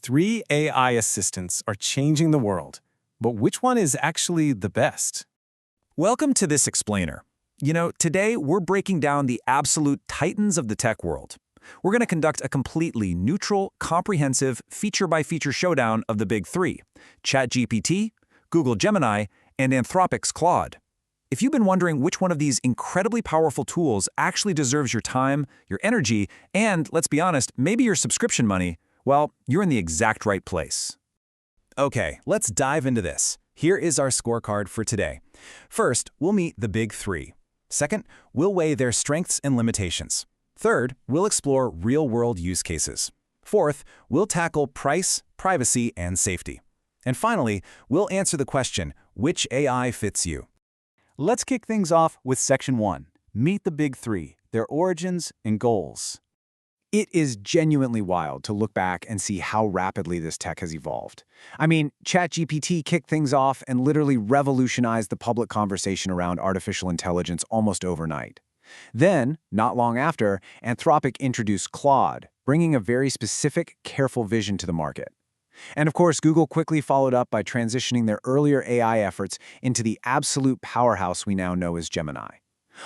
Three AI assistants are changing the world, but which one is actually the best? Welcome to this explainer. Today we're breaking down the absolute titans of the tech world. We're going to conduct a completely neutral, comprehensive, feature-by-feature showdown of the big three: ChatGPT, Google Gemini, and Anthropic's Claude. If you've been wondering which one of these incredibly powerful tools actually deserves your time, your energy, and, let's be honest, maybe your subscription money, well, you're in the exact right place. Okay, let's dive into this. Here is our scorecard for today. First, we'll meet the big three. Second, we'll weigh their strengths and limitations. Third, we'll explore real-world use cases. Fourth, we'll tackle price, privacy, and safety. And finally, we'll answer the question, which AI fits you? Let's kick things off with Section 1. Meet the big three, their origins and goals. It is genuinely wild to look back and see how rapidly this tech has evolved. I mean, ChatGPT kicked things off and literally revolutionized the public conversation around artificial intelligence almost overnight. Then, not long after, Anthropic introduced Claude, bringing a very specific, careful vision to the market. And of course, Google quickly followed up by transitioning their earlier AI efforts into the absolute powerhouse we now know as Gemini.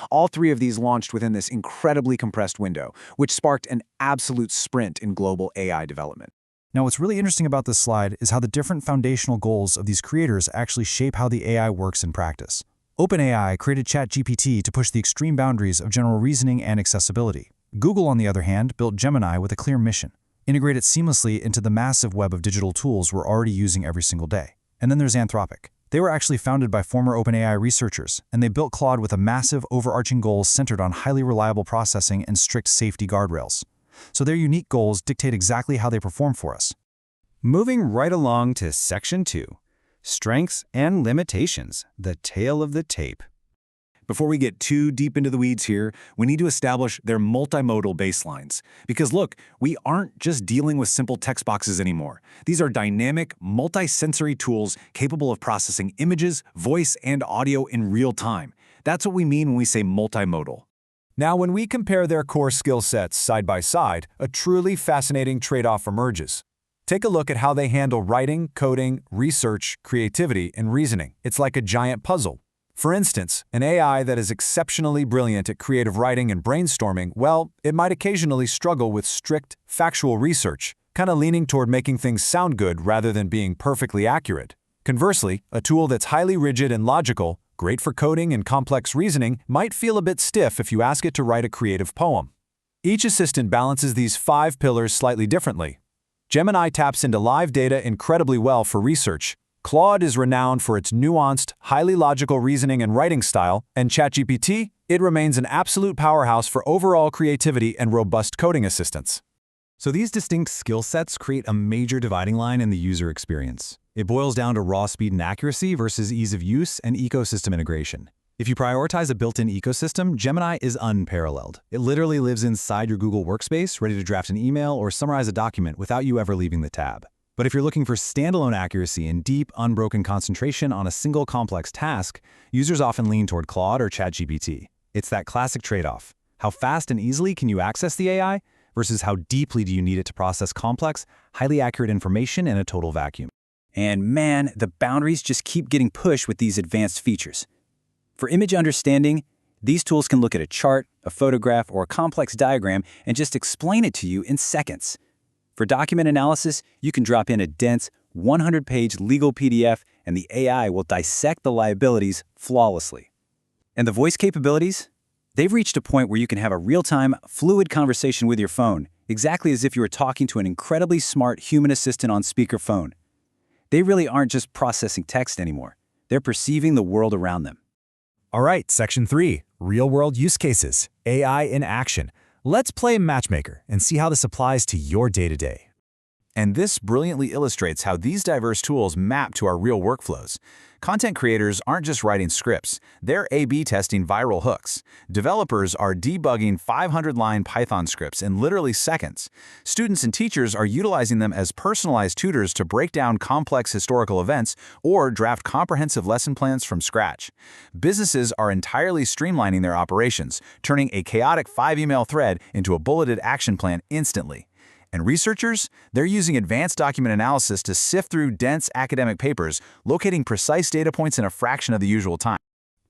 All three of these launched within this incredibly compressed window, which sparked an absolute sprint in global AI development. Now, what's really interesting about this slide is how the different foundational goals of these creators actually shape how the AI works in practice. OpenAI created ChatGPT to push the extreme boundaries of general reasoning and accessibility. Google, on the other hand, built Gemini with a clear mission: integrate it seamlessly into the massive web of digital tools we're already using every single day. And then there's Anthropic. They were actually founded by former OpenAI researchers, and they built Claude with a massive, overarching goal centered on highly reliable processing and strict safety guardrails. So their unique goals dictate exactly how they perform for us. Moving right along to Section 2, Strengths and Limitations, the tale of the tape. Before we get too deep into the weeds here, we need to establish their multimodal baselines. Because look, we aren't just dealing with simple text boxes anymore. These are dynamic, multi-sensory tools capable of processing images, voice, and audio in real time. That's what we mean when we say multimodal. Now, when we compare their core skill sets side by side, a truly fascinating trade-off emerges. Take a look at how they handle writing, coding, research, creativity, and reasoning. It's like a giant puzzle. For instance, an AI that is exceptionally brilliant at creative writing and brainstorming, well, it might occasionally struggle with strict, factual research, kind of leaning toward making things sound good rather than being perfectly accurate. Conversely, a tool that's highly rigid and logical, great for coding and complex reasoning, might feel a bit stiff if you ask it to write a creative poem. Each assistant balances these 5 pillars slightly differently. Gemini taps into live data incredibly well for research. Claude is renowned for its nuanced, highly logical reasoning and writing style, and ChatGPT, it remains an absolute powerhouse for overall creativity and robust coding assistance. So these distinct skill sets create a major dividing line in the user experience. It boils down to raw speed and accuracy versus ease of use and ecosystem integration. If you prioritize a built-in ecosystem, Gemini is unparalleled. It literally lives inside your Google Workspace, ready to draft an email or summarize a document without you ever leaving the tab. But if you're looking for standalone accuracy and deep, unbroken concentration on a single complex task, users often lean toward Claude or ChatGPT. It's that classic trade-off. How fast and easily can you access the AI versus how deeply do you need it to process complex, highly accurate information in a total vacuum? And man, the boundaries just keep getting pushed with these advanced features. For image understanding, these tools can look at a chart, a photograph, or a complex diagram and just explain it to you in seconds. For document analysis, you can drop in a dense, 100-page legal PDF, and the AI will dissect the liabilities flawlessly. And the voice capabilities? They've reached a point where you can have a real-time, fluid conversation with your phone, exactly as if you were talking to an incredibly smart human assistant on speakerphone. They really aren't just processing text anymore. They're perceiving the world around them. All right, Section 3, Real-World Use Cases, AI in Action. Let's play Matchmaker and see how this applies to your day-to-day. And this brilliantly illustrates how these diverse tools map to our real workflows. Content creators aren't just writing scripts, they're A/B testing viral hooks. Developers are debugging 500-line Python scripts in literally seconds. Students and teachers are utilizing them as personalized tutors to break down complex historical events or draft comprehensive lesson plans from scratch. Businesses are entirely streamlining their operations, turning a chaotic 5-email thread into a bulleted action plan instantly. And researchers, they're using advanced document analysis to sift through dense academic papers, locating precise data points in a fraction of the usual time.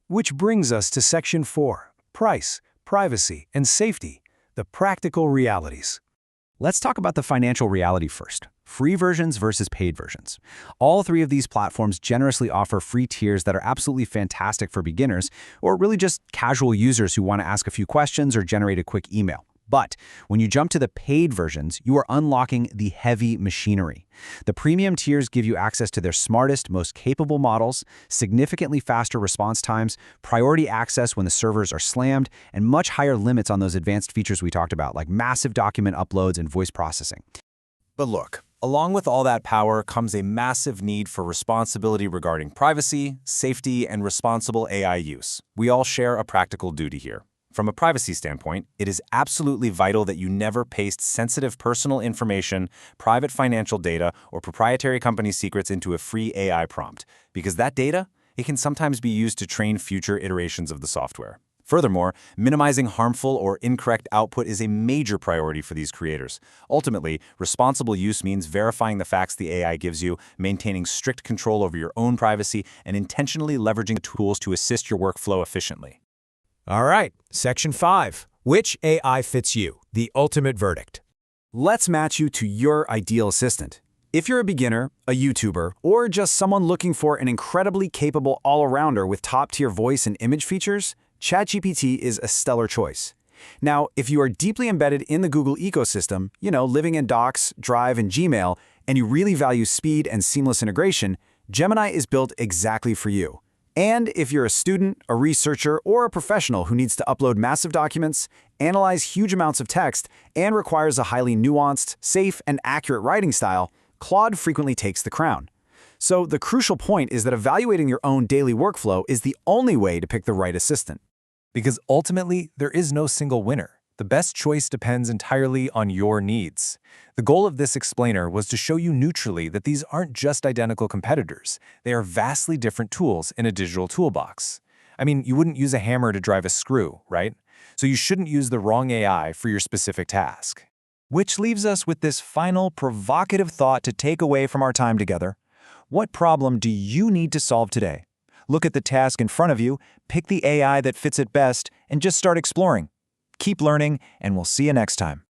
Which brings us to Section 4, Price, Privacy, and Safety, the practical realities. Let's talk about the financial reality first. Free versions versus paid versions. All three of these platforms generously offer free tiers that are absolutely fantastic for beginners or really just casual users who want to ask a few questions or generate a quick email. But when you jump to the paid versions, you are unlocking the heavy machinery. The premium tiers give you access to their smartest, most capable models, significantly faster response times, priority access when the servers are slammed, and much higher limits on those advanced features we talked about, like massive document uploads and voice processing. But look, along with all that power comes a massive need for responsibility regarding privacy, safety, and responsible AI use. We all share a practical duty here. From a privacy standpoint, it is absolutely vital that you never paste sensitive personal information, private financial data, or proprietary company secrets into a free AI prompt, because that data, it can sometimes be used to train future iterations of the software. Furthermore, minimizing harmful or incorrect output is a major priority for these creators. Ultimately, responsible use means verifying the facts the AI gives you, maintaining strict control over your own privacy, and intentionally leveraging the tools to assist your workflow efficiently. All right, Section 5, Which AI fits you? The ultimate verdict. Let's match you to your ideal assistant. If you're a beginner, a YouTuber, or just someone looking for an incredibly capable all-arounder with top-tier voice and image features, ChatGPT is a stellar choice. Now, if you are deeply embedded in the Google ecosystem, living in Docs, Drive, and Gmail, and you really value speed and seamless integration, Gemini is built exactly for you. And if you're a student, a researcher, or a professional who needs to upload massive documents, analyze huge amounts of text, and requires a highly nuanced, safe, and accurate writing style, Claude frequently takes the crown. So the crucial point is that evaluating your own daily workflow is the only way to pick the right assistant. Because ultimately, there is no single winner. The best choice depends entirely on your needs. The goal of this explainer was to show you neutrally that these aren't just identical competitors. They are vastly different tools in a digital toolbox. I mean, you wouldn't use a hammer to drive a screw, right? So you shouldn't use the wrong AI for your specific task. Which leaves us with this final provocative thought to take away from our time together. What problem do you need to solve today? Look at the task in front of you, pick the AI that fits it best, and just start exploring. Keep learning, and we'll see you next time.